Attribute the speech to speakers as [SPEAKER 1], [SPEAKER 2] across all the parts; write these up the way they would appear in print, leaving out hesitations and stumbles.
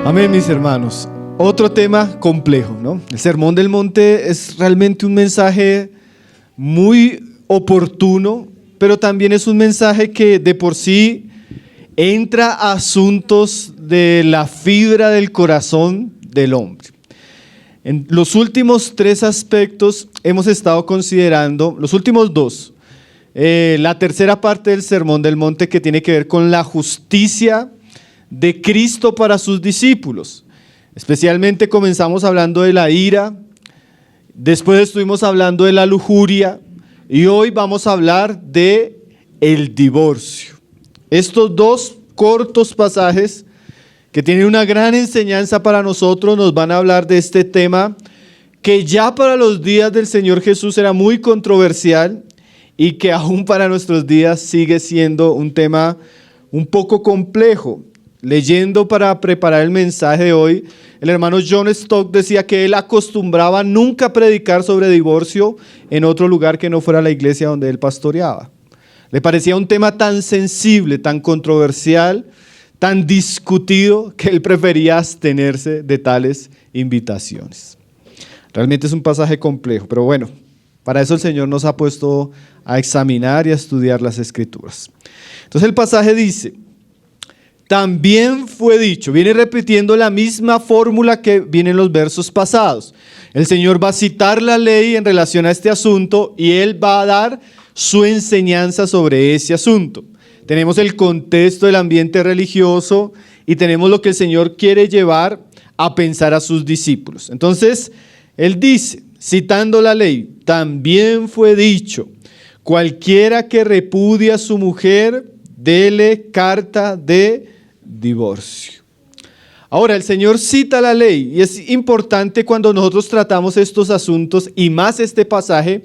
[SPEAKER 1] Amén, mis hermanos. Otro tema complejo, ¿no? El Sermón del Monte es realmente un mensaje muy oportuno, pero también es un mensaje que de por sí entra a asuntos de la fibra del corazón del hombre. En los últimos 3 aspectos hemos estado considerando, los últimos 2, la tercera parte del Sermón del Monte, que tiene que ver con la justicia de Cristo para sus discípulos. Especialmente comenzamos hablando de la ira, después estuvimos hablando de la lujuria y hoy vamos a hablar de el divorcio. Estos 2 cortos pasajes que tienen una gran enseñanza para nosotros nos van a hablar de este tema que ya para los días del Señor Jesús era muy controversial y que aún para nuestros días sigue siendo un tema un poco complejo. Leyendo para preparar el mensaje de hoy, el hermano John Stott decía que él acostumbraba nunca predicar sobre divorcio en otro lugar que no fuera la iglesia donde él pastoreaba. Le parecía un tema tan sensible, tan controversial, tan discutido, que él prefería abstenerse de tales invitaciones. Realmente es un pasaje complejo, pero bueno, para eso el Señor nos ha puesto a examinar y a estudiar las Escrituras. Entonces el pasaje dice: también fue dicho, viene repitiendo la misma fórmula que viene en los versos pasados. El Señor va a citar la ley en relación a este asunto y Él va a dar su enseñanza sobre ese asunto. Tenemos el contexto del ambiente religioso y tenemos lo que el Señor quiere llevar a pensar a sus discípulos. Entonces, Él dice, citando la ley, también fue dicho, cualquiera que repudie a su mujer, dele carta de divorcio. Ahora, el Señor cita la ley y es importante cuando nosotros tratamos estos asuntos y más este pasaje,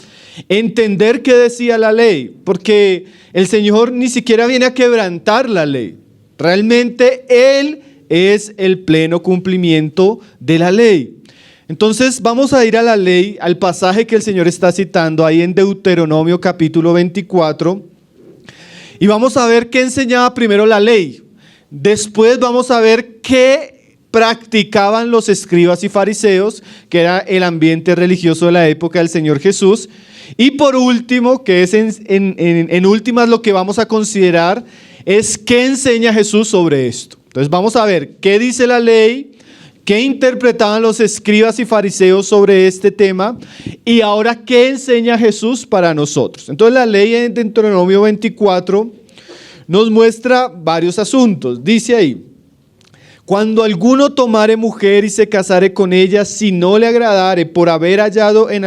[SPEAKER 1] entender qué decía la ley, porque el Señor ni siquiera viene a quebrantar la ley. Realmente Él es el pleno cumplimiento de la ley. Entonces vamos a ir a la ley, al pasaje que el Señor está citando ahí en Deuteronomio capítulo 24 y vamos a ver qué enseñaba primero la ley. Después vamos a ver qué practicaban los escribas y fariseos, que era el ambiente religioso de la época del Señor Jesús. Y por último, que es en últimas lo que vamos a considerar, es qué enseña Jesús sobre esto. Entonces vamos a ver qué dice la ley, qué interpretaban los escribas y fariseos sobre este tema y ahora qué enseña Jesús para nosotros. Entonces la ley en Deuteronomio 24 nos muestra varios asuntos. Dice ahí: cuando alguno tomare mujer y se casare con ella, si no le agradare por haber hallado en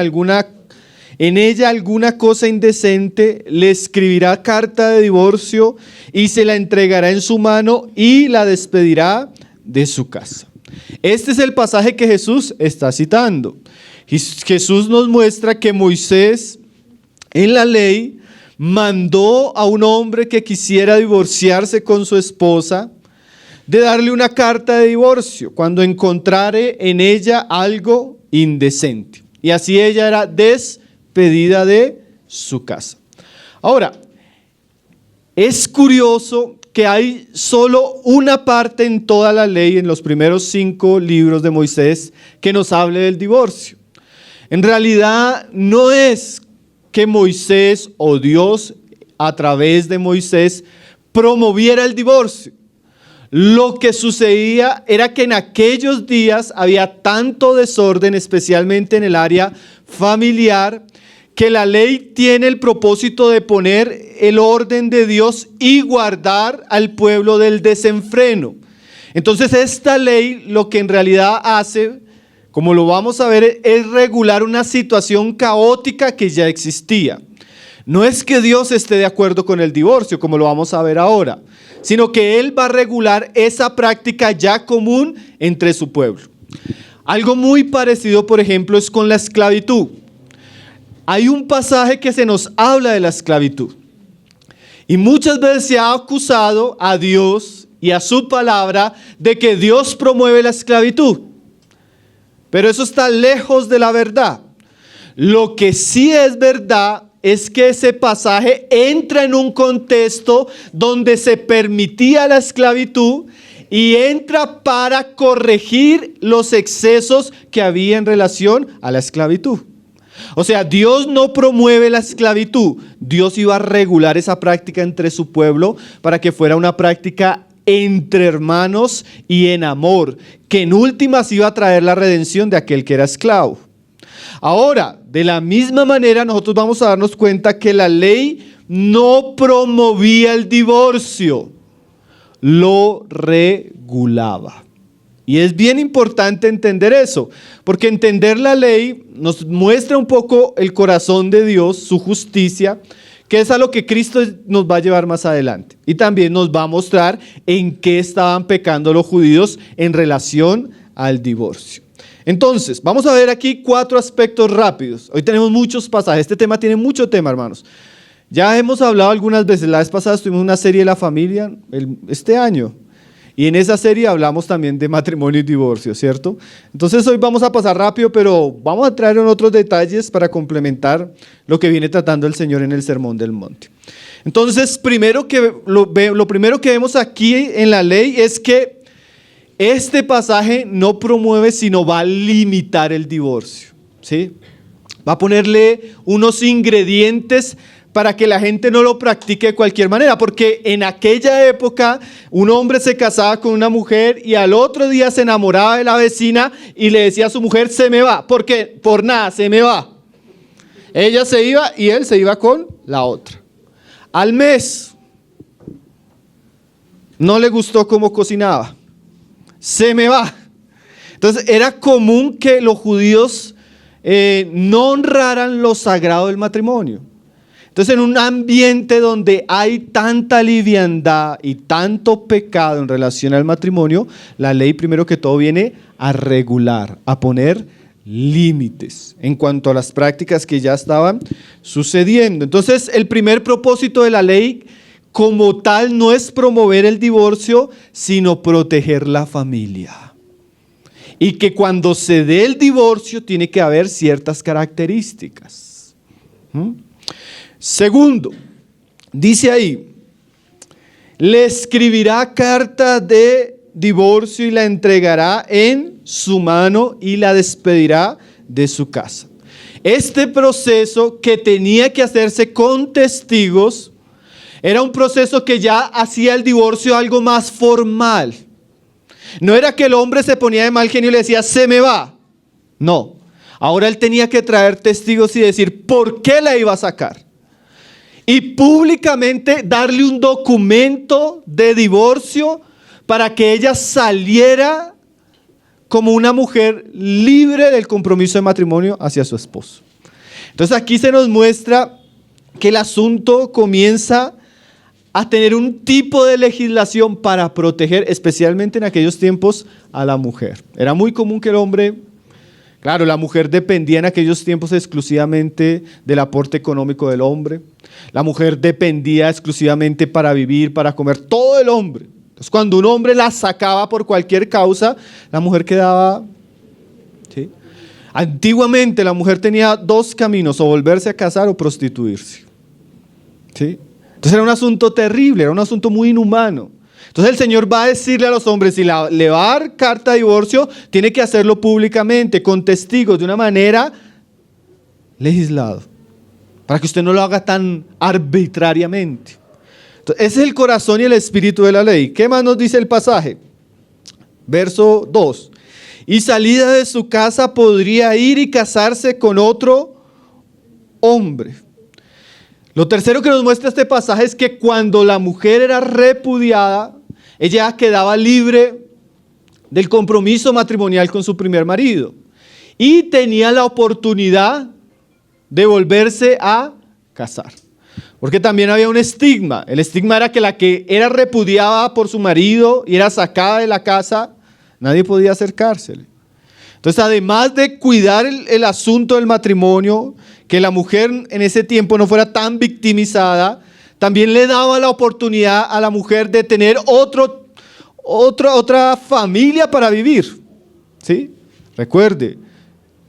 [SPEAKER 1] ella alguna cosa indecente, le escribirá carta de divorcio y se la entregará en su mano y la despedirá de su casa. Este es el pasaje que Jesús está citando. Jesús nos muestra que Moisés en la ley mandó a un hombre que quisiera divorciarse con su esposa de darle una carta de divorcio cuando encontrare en ella algo indecente. Y así ella era despedida de su casa. Ahora, es curioso que hay solo una parte en toda la ley, en los primeros 5 libros de Moisés, que nos hable del divorcio. En realidad no es que Moisés o Dios a través de Moisés promoviera el divorcio. Lo que sucedía era que en aquellos días había tanto desorden, especialmente en el área familiar, que la ley tiene el propósito de poner el orden de Dios y guardar al pueblo del desenfreno. Entonces esta ley lo que en realidad hace, como lo vamos a ver, es regular una situación caótica que ya existía. No es que Dios esté de acuerdo con el divorcio, como lo vamos a ver ahora, sino que Él va a regular esa práctica ya común entre su pueblo. Algo muy parecido, por ejemplo, es con la esclavitud. Hay un pasaje que se nos habla de la esclavitud. Y muchas veces se ha acusado a Dios y a su palabra de que Dios promueve la esclavitud. Pero eso está lejos de la verdad. Lo que sí es verdad es que ese pasaje entra en un contexto donde se permitía la esclavitud y entra para corregir los excesos que había en relación a la esclavitud. O sea, Dios no promueve la esclavitud. Dios iba a regular esa práctica entre su pueblo para que fuera una práctica entre hermanos y en amor, que en últimas iba a traer la redención de aquel que era esclavo. Ahora, de la misma manera, nosotros vamos a darnos cuenta que la ley no promovía el divorcio, lo regulaba. Y es bien importante entender eso, porque entender la ley nos muestra un poco el corazón de Dios, su justicia, que es a lo que Cristo nos va a llevar más adelante. Y también nos va a mostrar en qué estaban pecando los judíos en relación al divorcio. Entonces, vamos a ver aquí 4 aspectos rápidos. Hoy tenemos muchos pasajes, este tema tiene mucho tema, hermanos. Ya hemos hablado algunas veces, la vez pasada estuvimos en una serie de la familia, este año. Y en esa serie hablamos también de matrimonio y divorcio, ¿cierto? Entonces hoy vamos a pasar rápido, pero vamos a traer otros detalles para complementar lo que viene tratando el Señor en el Sermón del Monte. Entonces, lo primero que vemos aquí en la ley es que este pasaje no promueve, sino va a limitar el divorcio, ¿sí? Va a ponerle unos ingredientes para que la gente no lo practique de cualquier manera, porque en aquella época un hombre se casaba con una mujer y al otro día se enamoraba de la vecina y le decía a su mujer, se me va, porque por nada, se me va. Ella se iba y él se iba con la otra. Al mes, no le gustó cómo cocinaba, se me va. Entonces era común que los judíos no honraran lo sagrado del matrimonio. Entonces, en un ambiente donde hay tanta liviandad y tanto pecado en relación al matrimonio, la ley primero que todo viene a regular, a poner límites en cuanto a las prácticas que ya estaban sucediendo. Entonces, el primer propósito de la ley como tal no es promover el divorcio, sino proteger la familia. Y que cuando se dé el divorcio tiene que haber ciertas características. Segundo, dice ahí, le escribirá carta de divorcio y la entregará en su mano y la despedirá de su casa. Este proceso que tenía que hacerse con testigos era un proceso que ya hacía el divorcio algo más formal. No era que el hombre se ponía de mal genio y le decía, se me va. No, ahora él tenía que traer testigos y decir por qué la iba a sacar. Y públicamente darle un documento de divorcio para que ella saliera como una mujer libre del compromiso de matrimonio hacia su esposo. Entonces aquí se nos muestra que el asunto comienza a tener un tipo de legislación para proteger, especialmente en aquellos tiempos, a la mujer. Era muy común que el hombre... Claro, la mujer dependía en aquellos tiempos exclusivamente del aporte económico del hombre. La mujer dependía exclusivamente para vivir, para comer, todo el hombre. Entonces, cuando un hombre la sacaba por cualquier causa, la mujer quedaba... ¿sí? Antiguamente la mujer tenía 2 caminos, o volverse a casar o prostituirse. ¿Sí? Entonces era un asunto terrible, era un asunto muy inhumano. Entonces el Señor va a decirle a los hombres, si le va a dar carta de divorcio, tiene que hacerlo públicamente, con testigos, de una manera legislada, para que usted no lo haga tan arbitrariamente. Entonces, ese es el corazón y el espíritu de la ley. ¿Qué más nos dice el pasaje? Verso 2. Y salida de su casa podría ir y casarse con otro hombre. Lo tercero que nos muestra este pasaje es que cuando la mujer era repudiada, ella quedaba libre del compromiso matrimonial con su primer marido y tenía la oportunidad de volverse a casar. Porque también había un estigma. El estigma era que la que era repudiada por su marido y era sacada de la casa, nadie podía acercársele. Entonces, además de cuidar el asunto del matrimonio, que la mujer en ese tiempo no fuera tan victimizada, también le daba la oportunidad a la mujer de tener otra familia para vivir. ¿Sí? Recuerde,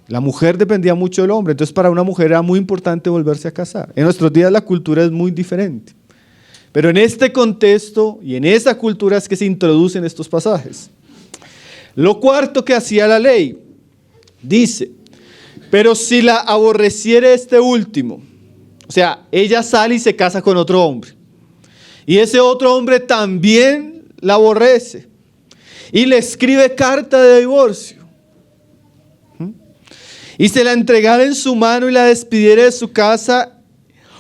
[SPEAKER 1] la mujer dependía mucho del hombre, entonces para una mujer era muy importante volverse a casar. En nuestros días la cultura es muy diferente. Pero en este contexto y en esa cultura es que se introducen estos pasajes. Lo cuarto que hacía la ley, dice, pero si la aborreciere este último, o sea, ella sale y se casa con otro hombre, y ese otro hombre también la aborrece, y le escribe carta de divorcio, y se la entregara en su mano y la despidiere de su casa,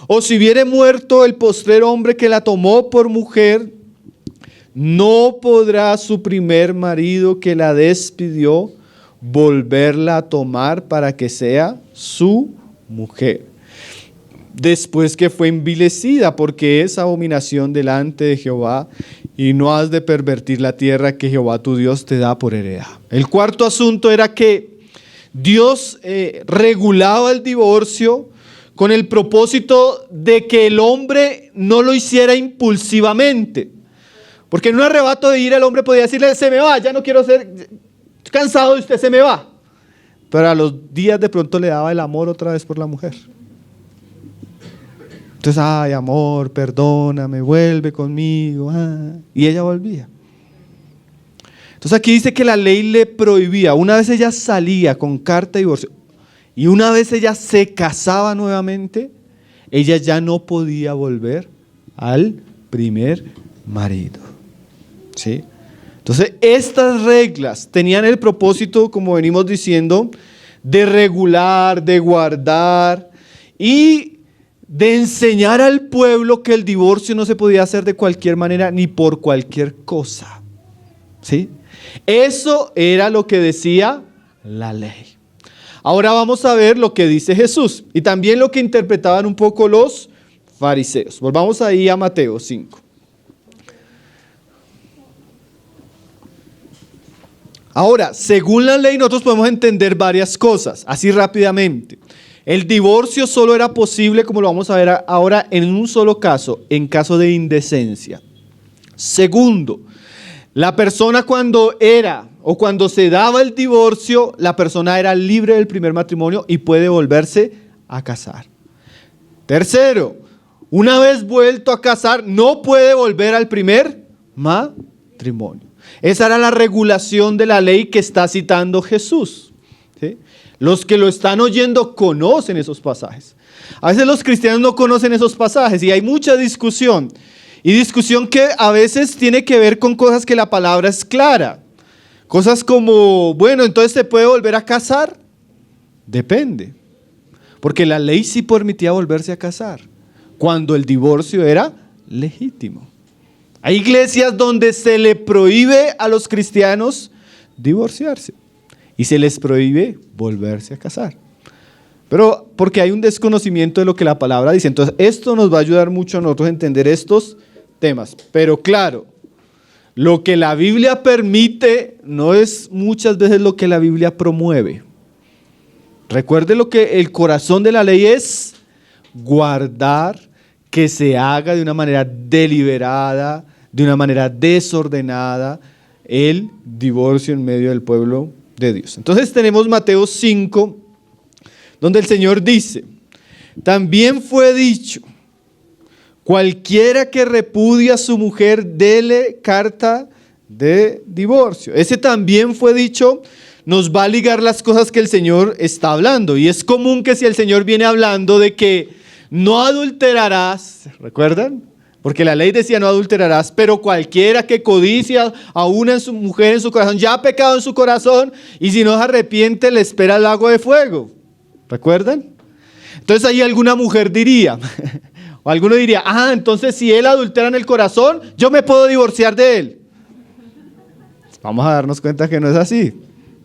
[SPEAKER 1] o si hubiere muerto el postrer hombre que la tomó por mujer, no podrá su primer marido que la despidió volverla a tomar para que sea su mujer, después que fue envilecida, porque es abominación delante de Jehová, y no has de pervertir la tierra que Jehová tu Dios te da por heredad. El cuarto asunto era que Dios regulaba el divorcio con el propósito de que el hombre no lo hiciera impulsivamente. Porque en un arrebato de ira el hombre podía decirle, se me va, ya no quiero ser, cansado de usted, se me va. Pero a los días de pronto le daba el amor otra vez por la mujer. Entonces, ay, amor, perdóname, vuelve conmigo. Y ella volvía. Entonces aquí dice que la ley le prohibía, una vez ella salía con carta de divorcio y una vez ella se casaba nuevamente, ella ya no podía volver al primer marido. ¿Sí? Entonces estas reglas tenían el propósito, como venimos diciendo, de regular, de guardar y de enseñar al pueblo que el divorcio no se podía hacer de cualquier manera ni por cualquier cosa. ¿Sí? Eso era lo que decía la ley. Ahora vamos a ver lo que dice Jesús y también lo que interpretaban un poco los fariseos. Volvamos ahí a Mateo 5. Ahora, según la ley nosotros podemos entender varias cosas, así rápidamente. El divorcio solo era posible, como lo vamos a ver ahora, en un solo caso, en caso de indecencia. Segundo, la persona cuando se daba el divorcio, la persona era libre del primer matrimonio y puede volverse a casar. Tercero, una vez vuelto a casar, no puede volver al primer matrimonio. Esa era la regulación de la ley que está citando Jesús. ¿Sí? Los que lo están oyendo conocen esos pasajes. A veces los cristianos no conocen esos pasajes y hay mucha discusión. Y discusión que a veces tiene que ver con cosas que la palabra es clara. Cosas como, bueno, entonces ¿se puede volver a casar? Depende. Porque la ley sí permitía volverse a casar cuando el divorcio era legítimo. Hay iglesias donde se le prohíbe a los cristianos divorciarse y se les prohíbe volverse a casar. Pero porque hay un desconocimiento de lo que la palabra dice. Entonces esto nos va a ayudar mucho a nosotros a entender estos temas. Pero claro, lo que la Biblia permite no es muchas veces lo que la Biblia promueve. Recuerde lo que el corazón de la ley es: guardar que se haga de una manera deliberada, de una manera desordenada, el divorcio en medio del pueblo de Dios. Entonces tenemos Mateo 5, donde el Señor dice, también fue dicho, cualquiera que repudie a su mujer, dele carta de divorcio. Ese también fue dicho, nos va a ligar las cosas que el Señor está hablando. Y es común que si el Señor viene hablando de que no adulterarás, ¿recuerdan? Porque la ley decía no adulterarás, pero cualquiera que codicia a una mujer en su corazón, ya ha pecado en su corazón, y si no se arrepiente le espera el lago de fuego. ¿Recuerdan? Entonces ahí alguna mujer diría, o alguno diría, entonces si él adultera en el corazón, yo me puedo divorciar de él. Vamos a darnos cuenta que no es así.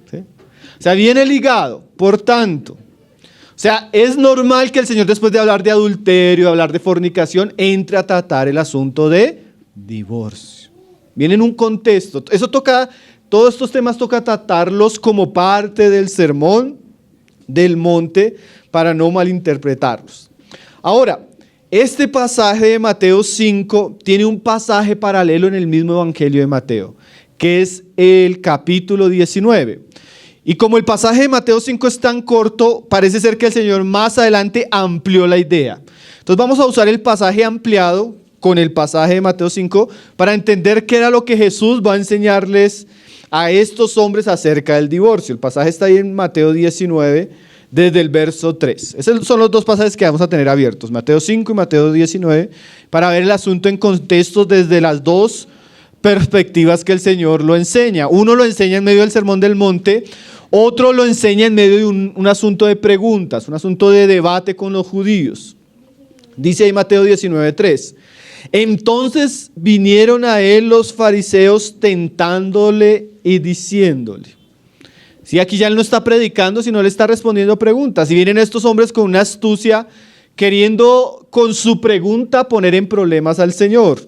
[SPEAKER 1] ¿Sí? O sea, viene ligado, por tanto. O sea, es normal que el Señor, después de hablar de adulterio, hablar de fornicación, entre a tratar el asunto de divorcio. Viene en un contexto. Todos estos temas toca tratarlos como parte del sermón del monte para no malinterpretarlos. Ahora, este pasaje de Mateo 5 tiene un pasaje paralelo en el mismo Evangelio de Mateo, que es el capítulo 19. Y como el pasaje de Mateo 5 es tan corto, parece ser que el Señor más adelante amplió la idea. Entonces vamos a usar el pasaje ampliado con el pasaje de Mateo 5 para entender qué era lo que Jesús va a enseñarles a estos hombres acerca del divorcio. El pasaje está ahí en Mateo 19, desde el verso 3. Esos son los dos pasajes que vamos a tener abiertos, Mateo 5 y Mateo 19, para ver el asunto en contexto desde las dos perspectivas que el Señor lo enseña. Uno lo enseña en medio del Sermón del Monte, otro lo enseña en medio de un asunto de preguntas, un asunto de debate con los judíos. Dice ahí Mateo 19:3. Entonces vinieron a él los fariseos tentándole y diciéndole. Sí, aquí ya él no está predicando, sino le está respondiendo preguntas. Y vienen estos hombres con una astucia, queriendo con su pregunta poner en problemas al Señor.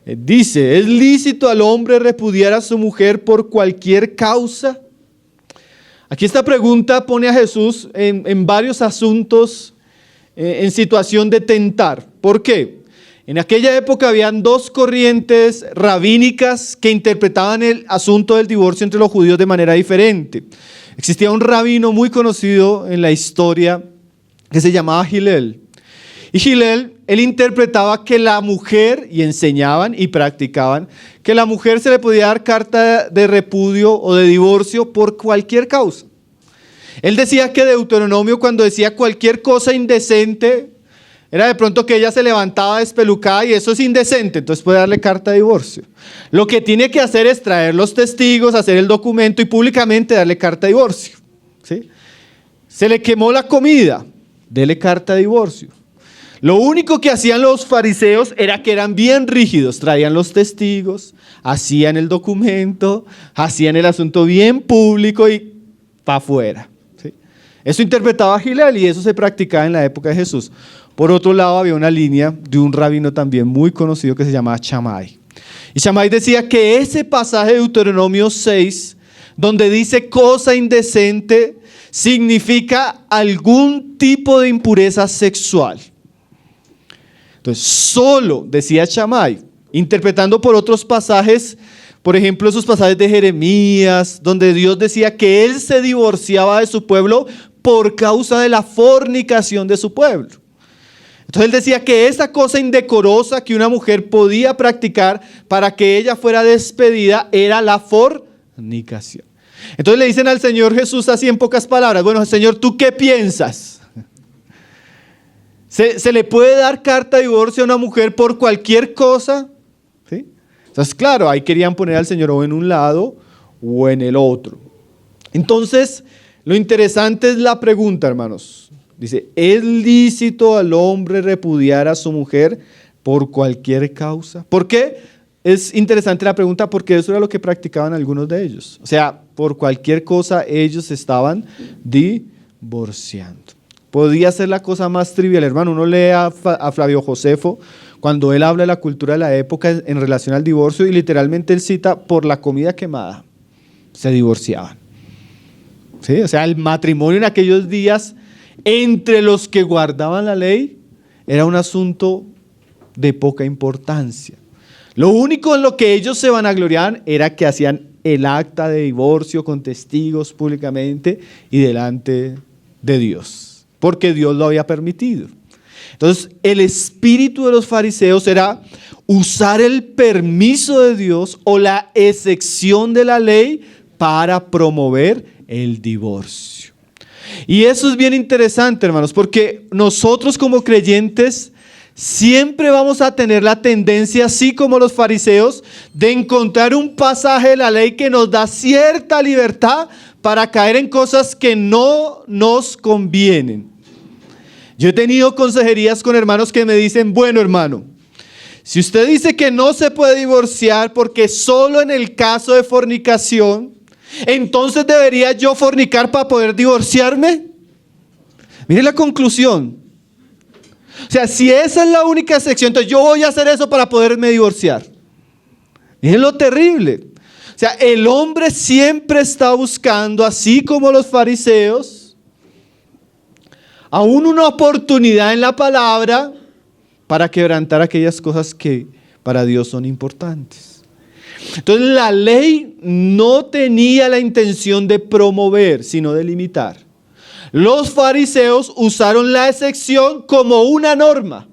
[SPEAKER 1] Dice, ¿es lícito al hombre repudiar a su mujer por cualquier causa? Aquí esta pregunta pone a Jesús en varios asuntos, en situación de tentar. ¿Por qué? En aquella época habían dos corrientes rabínicas que interpretaban el asunto del divorcio entre los judíos de manera diferente. Existía un rabino muy conocido en la historia que se llamaba Hillel. Y Hillel, él interpretaba que la mujer, y enseñaban y practicaban, que la mujer se le podía dar carta de repudio o de divorcio por cualquier causa. Él decía que Deuteronomio, cuando decía cualquier cosa indecente, era de pronto que ella se levantaba despelucada y eso es indecente, entonces puede darle carta de divorcio. Lo que tiene que hacer es traer los testigos, hacer el documento y públicamente darle carta de divorcio. ¿Sí? Se le quemó la comida, dele carta de divorcio. Lo único que hacían los fariseos era que eran bien rígidos, traían los testigos, hacían el documento, hacían el asunto bien público y para afuera. ¿Sí? Eso interpretaba Hillel y eso se practicaba en la época de Jesús. Por otro lado, había una línea de un rabino también muy conocido que se llamaba Shammai. Y Shammai decía que ese pasaje de Deuteronomio 6, donde dice cosa indecente, significa algún tipo de impureza sexual. Entonces, solo, decía Shammai, interpretando por otros pasajes, por ejemplo, esos pasajes de Jeremías, donde Dios decía que él se divorciaba de su pueblo por causa de la fornicación de su pueblo. Entonces él decía que esa cosa indecorosa que una mujer podía practicar para que ella fuera despedida era la fornicación. Entonces le dicen al Señor Jesús así en pocas palabras, bueno, Señor, ¿tú qué piensas? ¿Se le puede dar carta de divorcio a una mujer por cualquier cosa? ¿Sí? Entonces claro, ahí querían poner al Señor o en un lado o en el otro. Entonces lo interesante es la pregunta, hermanos. Dice, ¿es lícito al hombre repudiar a su mujer por cualquier causa? ¿Por qué? Es interesante la pregunta porque eso era lo que practicaban algunos de ellos. O sea, por cualquier cosa ellos estaban divorciando. Podía ser la cosa más trivial, hermano. Uno lee a Flavio Josefo cuando él habla de la cultura de la época en relación al divorcio y literalmente él cita por la comida quemada. Se divorciaban. ¿Sí? O sea, el matrimonio en aquellos días entre los que guardaban la ley era un asunto de poca importancia. Lo único en lo que ellos se vanagloriaban era que hacían el acta de divorcio con testigos públicamente y delante de Dios, porque Dios lo había permitido. Entonces, el espíritu de los fariseos era usar el permiso de Dios o la excepción de la ley para promover el divorcio. Y eso es bien interesante, hermanos, porque nosotros como creyentes siempre vamos a tener la tendencia, así como los fariseos, de encontrar un pasaje de la ley que nos da cierta libertad para caer en cosas que no nos convienen. Yo he tenido consejerías con hermanos que me dicen, bueno, hermano, si usted dice que no se puede divorciar porque solo en el caso de fornicación, entonces ¿debería yo fornicar para poder divorciarme? Mire la conclusión. O sea, si esa es la única excepción, entonces yo voy a hacer eso para poderme divorciar. Miren lo terrible. O sea, el hombre siempre está buscando, así como los fariseos, aún una oportunidad en la palabra para quebrantar aquellas cosas que para Dios son importantes. Entonces la ley no tenía la intención de promover, sino de limitar. Los fariseos usaron la excepción como una norma.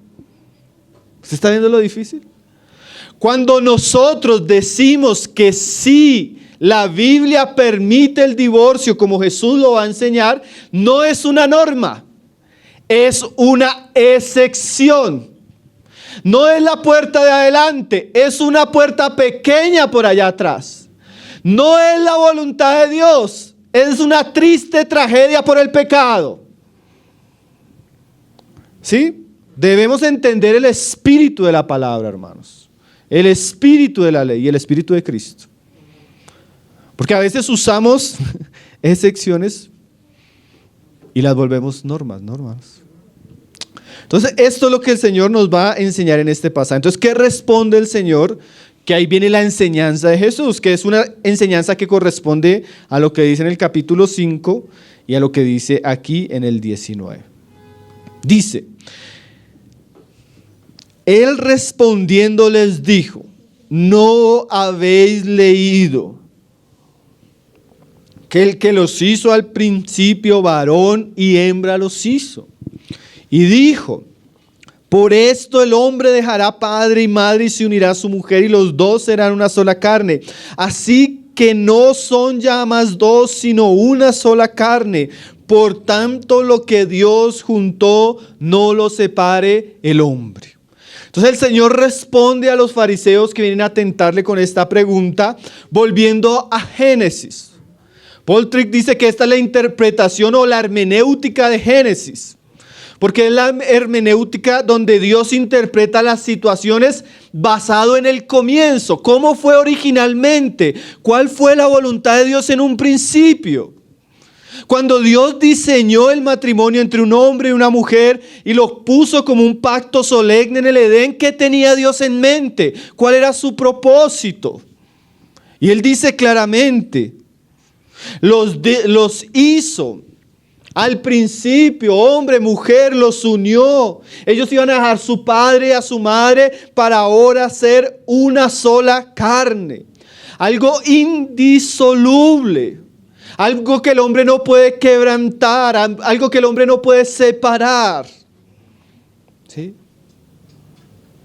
[SPEAKER 1] ¿Usted está viendo lo difícil? Cuando nosotros decimos que sí, la Biblia permite el divorcio como Jesús lo va a enseñar, no es una norma, es una excepción. No es la puerta de adelante, es una puerta pequeña por allá atrás. No es la voluntad de Dios, es una triste tragedia por el pecado. ¿Sí? Debemos entender el espíritu de la palabra, hermanos. El espíritu de la ley y el espíritu de Cristo. Porque a veces usamos excepciones y las volvemos normas. Entonces, esto es lo que el Señor nos va a enseñar en este pasaje. Entonces, ¿qué responde el Señor? Que ahí viene la enseñanza de Jesús, que es una enseñanza que corresponde a lo que dice en el capítulo 5 y a lo que dice aquí en el 19. Dice: Él respondiendo les dijo: ¿no habéis leído que el que los hizo al principio varón y hembra los hizo? Y dijo: por esto el hombre dejará padre y madre y se unirá a su mujer y los dos serán una sola carne. Así que no son ya más dos, sino una sola carne. Por tanto, lo que Dios juntó, no lo separe el hombre. Entonces el Señor responde a los fariseos que vienen a tentarle con esta pregunta, volviendo a Génesis. Paul Tripp dice que esta es la interpretación o la hermenéutica de Génesis. Porque es la hermenéutica donde Dios interpreta las situaciones basado en el comienzo. ¿Cómo fue originalmente? ¿Cuál fue la voluntad de Dios en un principio? Cuando Dios diseñó el matrimonio entre un hombre y una mujer y lo puso como un pacto solemne en el Edén, ¿qué tenía Dios en mente? ¿Cuál era su propósito? Y Él dice claramente, los hizo. Al principio, hombre, mujer, los unió. Ellos iban a dejar su padre y a su madre para ahora ser una sola carne. Algo indisoluble. Algo que el hombre no puede quebrantar. Algo que el hombre no puede separar. ¿Sí?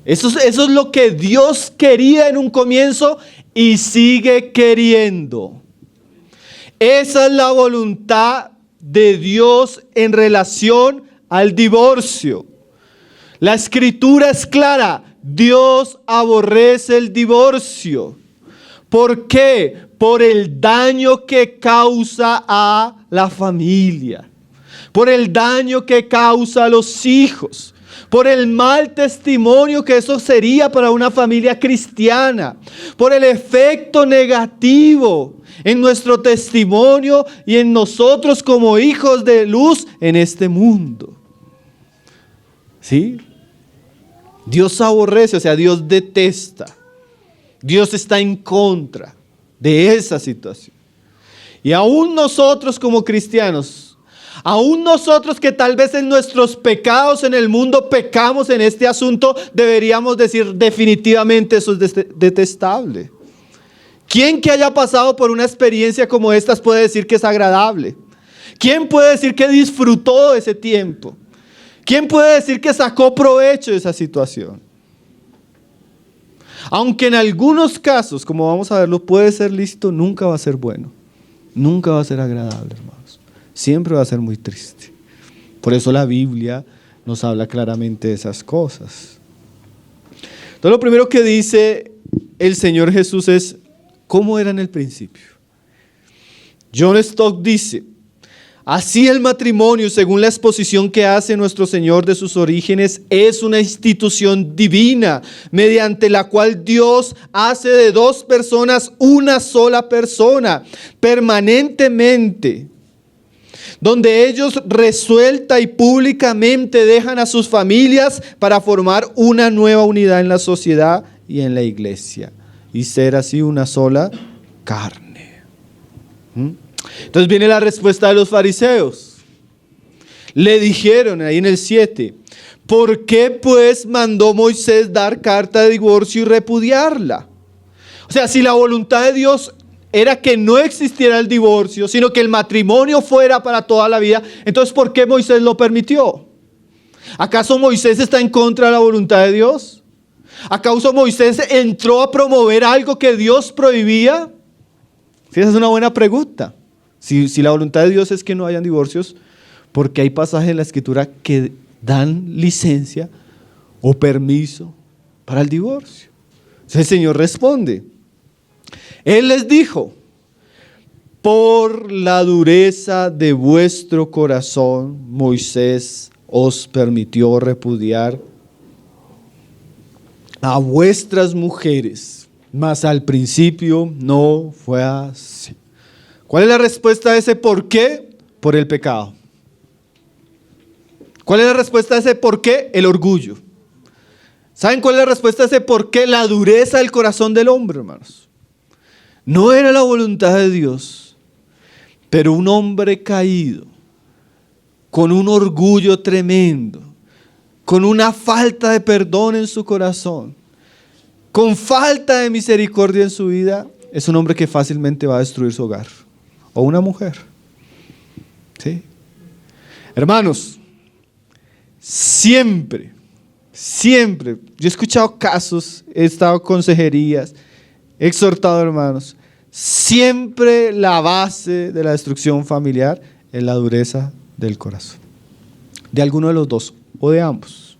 [SPEAKER 1] Eso es lo que Dios quería en un comienzo y sigue queriendo. Esa es la voluntad de Dios en relación al divorcio. La escritura es clara: Dios aborrece el divorcio. ¿Por qué? Por el daño que causa a la familia, por el daño que causa a los hijos, por el mal testimonio que eso sería para una familia cristiana, por el efecto negativo en nuestro testimonio y en nosotros como hijos de luz en este mundo. ¿Sí? Dios aborrece, o sea, Dios detesta. Dios está en contra de esa situación. Y aún nosotros como cristianos, aún nosotros que tal vez en nuestros pecados en el mundo pecamos en este asunto, deberíamos decir definitivamente eso es detestable. ¿Quién que haya pasado por una experiencia como estas puede decir que es agradable? ¿Quién puede decir que disfrutó ese tiempo? ¿Quién puede decir que sacó provecho de esa situación? Aunque en algunos casos, como vamos a verlo, puede ser lícito, nunca va a ser bueno. Nunca va a ser agradable, hermanos. Siempre va a ser muy triste. Por eso la Biblia nos habla claramente de esas cosas. Entonces lo primero que dice el Señor Jesús es: ¿cómo era en el principio? John Stott dice: así el matrimonio, según la exposición que hace nuestro Señor de sus orígenes, es una institución divina, mediante la cual Dios hace de dos personas una sola persona, permanentemente, donde ellos resuelta y públicamente dejan a sus familias para formar una nueva unidad en la sociedad y en la iglesia, y ser así una sola carne. Entonces viene la respuesta de los fariseos. Le dijeron ahí en el 7: ¿por qué pues mandó Moisés dar carta de divorcio y repudiarla? O sea, si la voluntad de Dios era que no existiera el divorcio, sino que el matrimonio fuera para toda la vida, entonces ¿por qué Moisés lo permitió? ¿Acaso Moisés está en contra de la voluntad de Dios? ¿Acaso Moisés entró a promover algo que Dios prohibía? Sí, esa es una buena pregunta. Si la voluntad de Dios es que no hayan divorcios, ¿por qué hay pasajes en la Escritura que dan licencia o permiso para el divorcio? Entonces el Señor responde. Él les dijo: por la dureza de vuestro corazón, Moisés os permitió repudiar a vuestras mujeres, mas al principio no fue así. ¿Cuál es la respuesta a ese por qué? Por el pecado. ¿Cuál es la respuesta a ese por qué? El orgullo. ¿Saben cuál es la respuesta a ese por qué? La dureza del corazón del hombre, hermanos. No era la voluntad de Dios, pero un hombre caído, con un orgullo tremendo, con una falta de perdón en su corazón, con falta de misericordia en su vida, es un hombre que fácilmente va a destruir su hogar. O una mujer. ¿Sí? Hermanos, siempre, yo he escuchado casos, he estado en consejerías, he exhortado hermanos, siempre la base de la destrucción familiar es la dureza del corazón. De alguno de los dos o de ambos.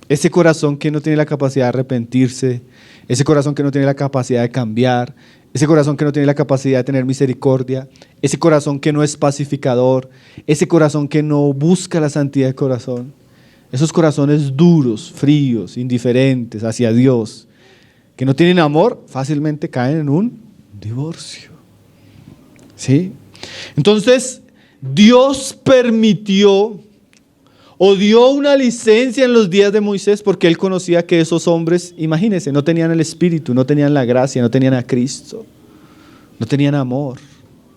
[SPEAKER 1] Ese corazón que no tiene la capacidad de arrepentirse, ese corazón que no tiene la capacidad de cambiar, ese corazón que no tiene la capacidad de tener misericordia, ese corazón que no es pacificador, ese corazón que no busca la santidad del corazón, esos corazones duros, fríos, indiferentes hacia Dios, que no tienen amor, fácilmente caen en un divorcio. ¿Sí? Entonces, Dios permitió o dio una licencia en los días de Moisés porque él conocía que esos hombres, imagínense, no tenían el Espíritu, no tenían la gracia, no tenían a Cristo, no tenían amor,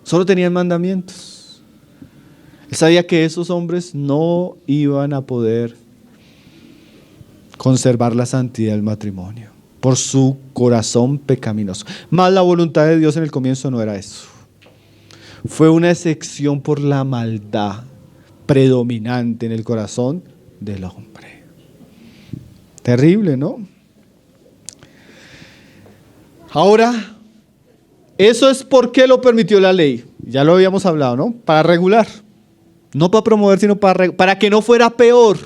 [SPEAKER 1] solo tenían mandamientos. Él sabía que esos hombres no iban a poder conservar la santidad del matrimonio por su corazón pecaminoso. Más la voluntad de Dios en el comienzo no era eso. Fue una excepción por la maldad predominante en el corazón del hombre. Terrible, ¿no? Ahora, eso es porque lo permitió la ley. Ya lo habíamos hablado, ¿no? Para regular. No para promover, sino para que no fuera peor.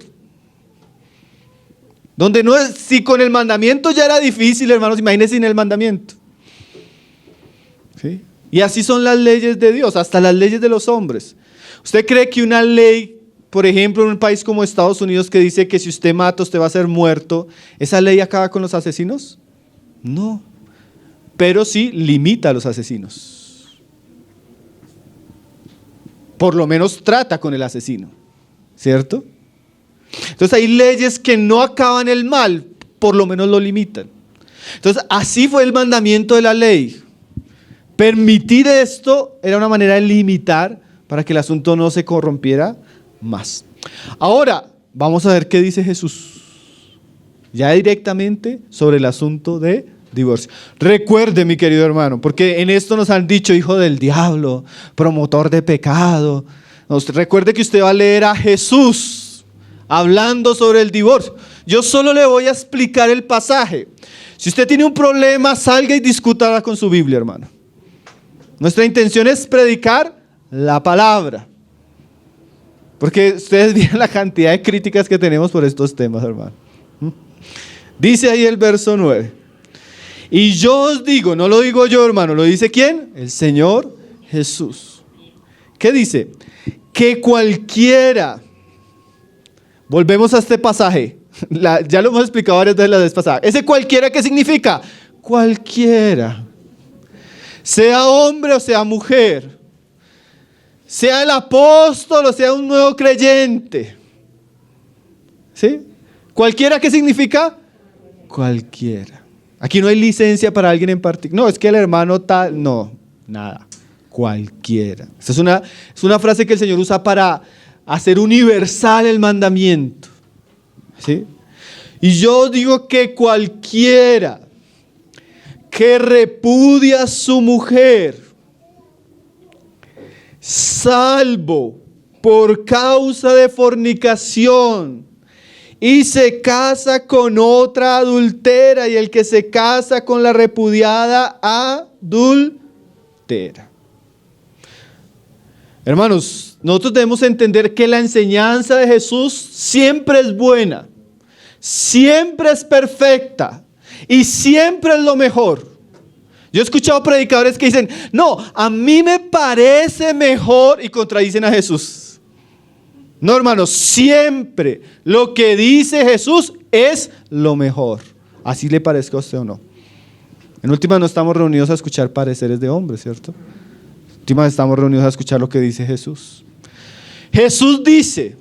[SPEAKER 1] Donde no es, si con el mandamiento ya era difícil, hermanos, imagínense sin el mandamiento. ¿Sí? Y así son las leyes de Dios, hasta las leyes de los hombres. ¿Usted cree que una ley, por ejemplo, en un país como Estados Unidos que dice que si usted mata, usted va a ser muerto, esa ley acaba con los asesinos? No, pero sí limita a los asesinos. Por lo menos trata con el asesino, ¿cierto? Entonces hay leyes que no acaban el mal, por lo menos lo limitan. Entonces así fue el mandamiento de la ley. Permitir esto era una manera de limitar para que el asunto no se corrompiera más. Ahora, vamos a ver qué dice Jesús, ya directamente sobre el asunto de divorcio. Recuerde, mi querido hermano, porque en esto nos han dicho hijo del diablo, promotor de pecado. Recuerde que usted va a leer a Jesús hablando sobre el divorcio. Yo solo le voy a explicar el pasaje. Si usted tiene un problema, salga y discútala con su Biblia, hermano. Nuestra intención es predicar la palabra. Porque ustedes vieron la cantidad de críticas que tenemos por estos temas, hermano. Dice ahí el verso 9. Y yo os digo, no lo digo yo, hermano, ¿lo dice quién? El Señor Jesús. ¿Qué dice? Que cualquiera, volvemos a este pasaje, ya lo hemos explicado varias veces la vez pasada. ¿Ese cualquiera qué significa? Cualquiera. Sea hombre o sea mujer, sea el apóstol o sea un nuevo creyente. ¿Sí? ¿Cualquiera qué significa? Cualquiera. Aquí no hay licencia para alguien en particular. No, es que el hermano tal, no, nada. Cualquiera. Esta es una frase que el Señor usa para hacer universal el mandamiento. ¿Sí? Y yo digo que cualquiera que repudia a su mujer, salvo por causa de fornicación, y se casa con otra adultera, y el que se casa con la repudiada adultera. Hermanos, nosotros debemos entender que la enseñanza de Jesús siempre es buena, siempre es perfecta y siempre es lo mejor. Yo he escuchado predicadores que dicen, no, a mí me parece mejor, y contradicen a Jesús. No, hermanos, siempre lo que dice Jesús es lo mejor, así le parezca a usted o no. En última, no estamos reunidos a escuchar pareceres de hombres, ¿cierto? En última, estamos reunidos a escuchar lo que dice Jesús. Jesús dice,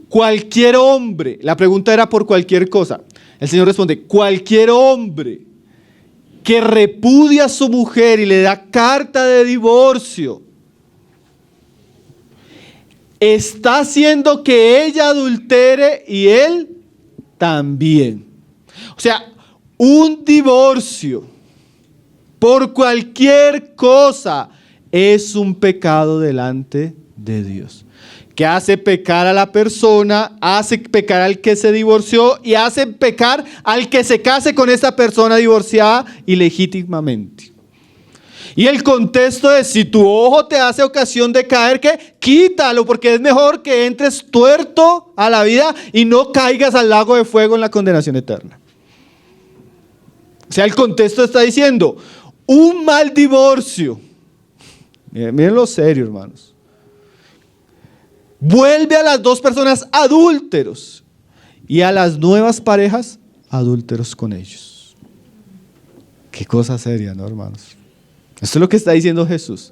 [SPEAKER 1] cualquier hombre, la pregunta era por cualquier cosa. El Señor responde, cualquier hombre que repudia a su mujer y le da carta de divorcio, está haciendo que ella adultere y él también. O sea, un divorcio por cualquier cosa es un pecado delante de Dios, que hace pecar a la persona, hace pecar al que se divorció y hace pecar al que se case con esa persona divorciada ilegítimamente. Y el contexto es, si tu ojo te hace ocasión de caer, ¿qué? Quítalo, porque es mejor que entres tuerto a la vida y no caigas al lago de fuego en la condenación eterna. O sea, el contexto está diciendo, un mal divorcio, miren lo serio, hermanos, vuelve a las dos personas adúlteros y a las nuevas parejas adúlteros con ellos. Qué cosa seria, ¿no, hermanos? Esto es lo que está diciendo Jesús.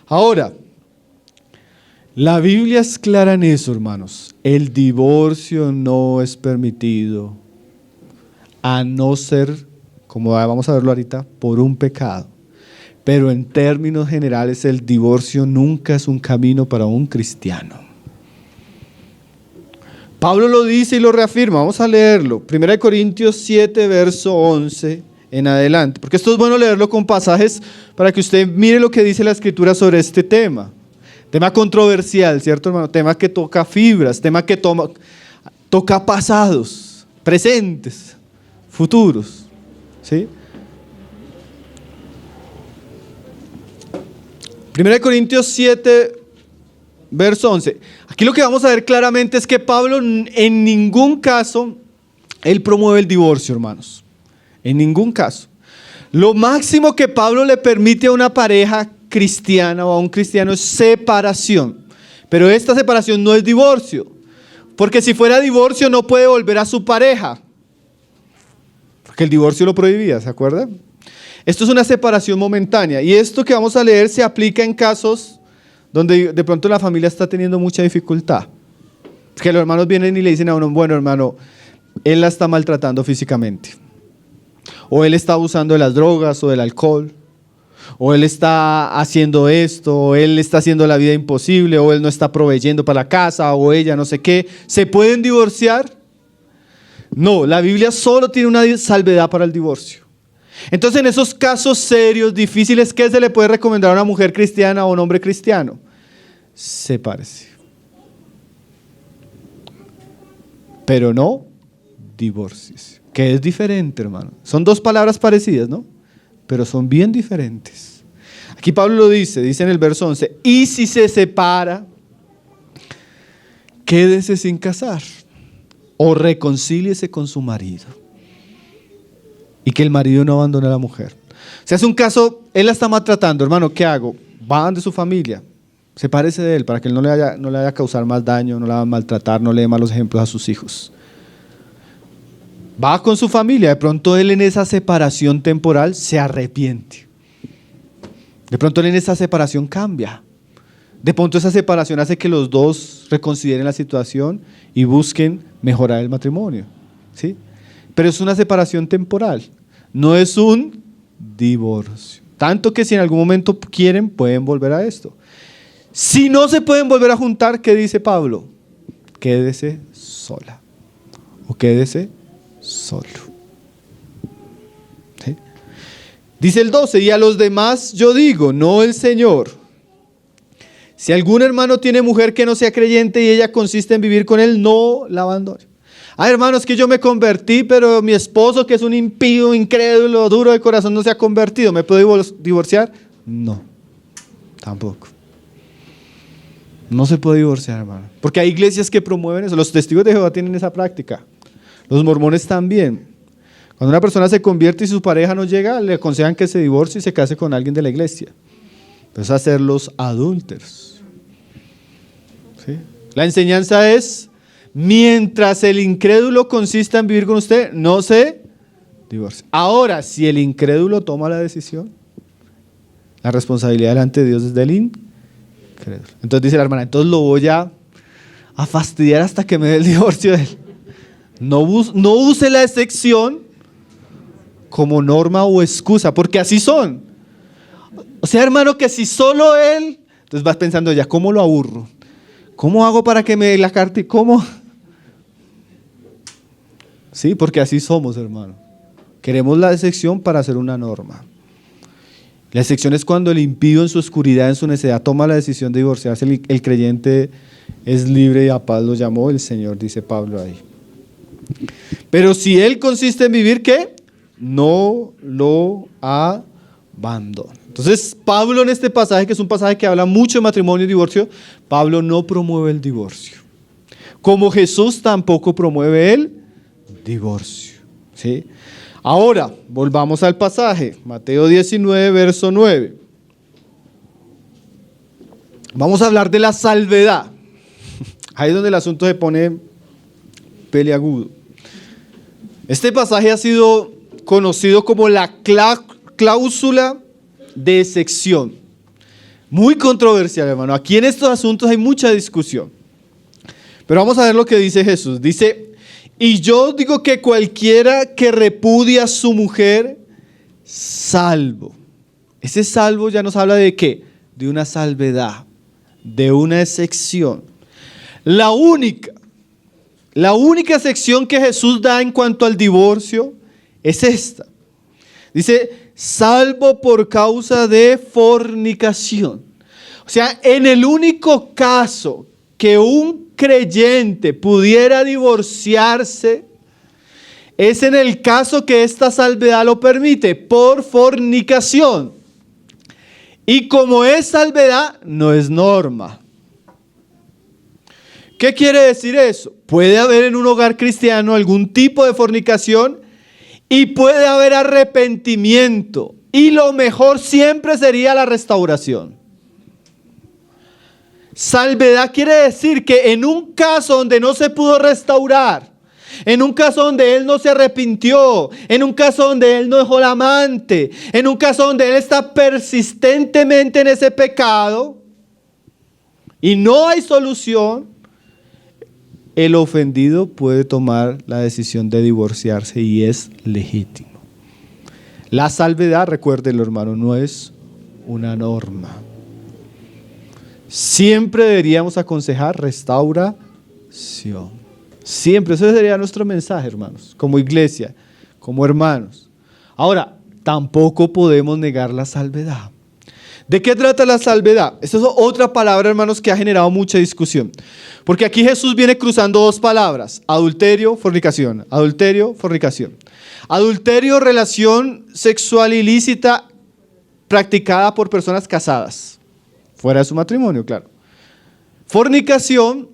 [SPEAKER 1] Ahora, la Biblia es clara en eso, hermanos. El divorcio no es permitido, a no ser, como vamos a verlo ahorita, por un pecado. Pero en términos generales, el divorcio nunca es un camino para un cristiano. Pablo lo dice y lo reafirma. Vamos a leerlo. 1 Corintios 7, verso 11 en adelante. Porque esto es bueno leerlo con pasajes para que usted mire lo que dice la Escritura sobre este tema. Tema controversial, ¿cierto, hermano? Tema que toca fibras, tema que toca pasados, presentes, futuros. ¿Sí? 1 Corintios 7, verso 11. Aquí lo que vamos a ver claramente es que Pablo en ningún caso, él promueve el divorcio, hermanos. En ningún caso. Lo máximo que Pablo le permite a una pareja cristiana o a un cristiano es separación. Pero esta separación no es divorcio. Porque si fuera divorcio no puede volver a su pareja. Porque el divorcio lo prohibía, ¿se acuerdan? Esto es una separación momentánea. Y esto que vamos a leer se aplica en casos donde de pronto la familia está teniendo mucha dificultad. Que los hermanos vienen y le dicen a uno, bueno, hermano, él la está maltratando físicamente. O él está abusando de las drogas o del alcohol. O él está haciendo esto, o él está haciendo la vida imposible, o él no está proveyendo para la casa, o ella no sé qué. ¿Se pueden divorciar? No, la Biblia solo tiene una salvedad para el divorcio. Entonces, en esos casos serios, difíciles, ¿qué se le puede recomendar a una mujer cristiana o a un hombre cristiano? Sepárese. Pero no divórciese, que es diferente, hermano. Son dos palabras parecidas, ¿no? Pero son bien diferentes. Aquí Pablo lo dice en el verso 11, y si se separa, quédese sin casar o reconcíliese con su marido. Y que el marido no abandone a la mujer. Si es un caso, él la está maltratando, hermano, ¿qué hago? Van de su familia, sepárese de él para que él no le vaya a causar más daño, no la va a maltratar, no le dé malos ejemplos a sus hijos. Va con su familia, de pronto él en esa separación temporal se arrepiente. De pronto él en esa separación cambia. De pronto esa separación hace que los dos reconsideren la situación y busquen mejorar el matrimonio. ¿Sí? Pero es una separación temporal, no es un divorcio. Tanto que si en algún momento quieren, pueden volver a esto. Si no se pueden volver a juntar, ¿qué dice Pablo? Quédese sola o quédese solo. ¿Sí? Dice el 12, y a los demás yo digo, no el Señor. Si algún hermano tiene mujer que no sea creyente y ella consiste en vivir con él, no la abandone. Ay, hermanos, que yo me convertí, pero mi esposo, que es un impío, incrédulo, duro de corazón, no se ha convertido. ¿Me puedo divorciar? No, tampoco. No se puede divorciar, hermano. Porque hay iglesias que promueven eso. Los testigos de Jehová tienen esa práctica. Los mormones también. Cuando una persona se convierte y su pareja no llega, le aconsejan que se divorcie y se case con alguien de la iglesia. Entonces, hacerlos adúlteros. ¿Sí? La enseñanza es, mientras el incrédulo consista en vivir con usted, no se divorcie. Ahora, si el incrédulo toma la decisión, la responsabilidad delante de Dios es del incrédulo. Entonces dice la hermana, entonces lo voy a fastidiar hasta que me dé el divorcio de él. No use la excepción como norma o excusa, porque así son. O sea, hermano, que si solo él, entonces vas pensando ya, ¿cómo lo aburro? ¿Cómo hago para que me dé la carta? ¿Y cómo? Sí, porque así somos, hermano. Queremos la excepción para hacer una norma. La excepción es cuando el impío en su oscuridad, en su necedad, toma la decisión de divorciarse. El creyente es libre y a paz lo llamó el Señor, dice Pablo ahí. Pero si él consiste en vivir, ¿qué? No lo abandona. Entonces, Pablo en este pasaje, que es un pasaje que habla mucho de matrimonio y divorcio, Pablo no promueve el divorcio. Como Jesús tampoco promueve el divorcio. ¿Sí? Ahora, volvamos al pasaje, Mateo 19, verso 9. Vamos a hablar de la salvedad. Ahí es donde el asunto se pone peliagudo. Este pasaje ha sido conocido como la cláusula de excepción. Muy controversial, hermano. Aquí en estos asuntos hay mucha discusión. Pero vamos a ver lo que dice Jesús. Dice, y yo digo que cualquiera que repudia a su mujer, salvo. Ese salvo ya nos habla de ¿qué? De una salvedad, de una excepción. La única excepción que Jesús da en cuanto al divorcio es esta. Dice, salvo por causa de fornicación. O sea, en el único caso que un creyente pudiera divorciarse, es en el caso que esta salvedad lo permite, por fornicación. Y como es salvedad, no es norma. ¿Qué quiere decir eso? Puede haber en un hogar cristiano algún tipo de fornicación y puede haber arrepentimiento. Y lo mejor siempre sería la restauración. Salvedad quiere decir que en un caso donde no se pudo restaurar, en un caso donde él no se arrepintió, en un caso donde él no dejó el amante, en un caso donde él está persistentemente en ese pecado y no hay solución, el ofendido puede tomar la decisión de divorciarse y es legítimo. La salvedad, recuérdenlo, hermano, no es una norma. Siempre deberíamos aconsejar restauración. Siempre, ese sería nuestro mensaje, hermanos, como iglesia, como hermanos. Ahora, tampoco podemos negar la salvedad. ¿De qué trata la salvedad? Esta es otra palabra, hermanos, que ha generado mucha discusión. Porque aquí Jesús viene cruzando dos palabras: adulterio, fornicación. Adulterio, fornicación. Adulterio, relación sexual ilícita practicada por personas casadas, fuera de su matrimonio, claro. Fornicación,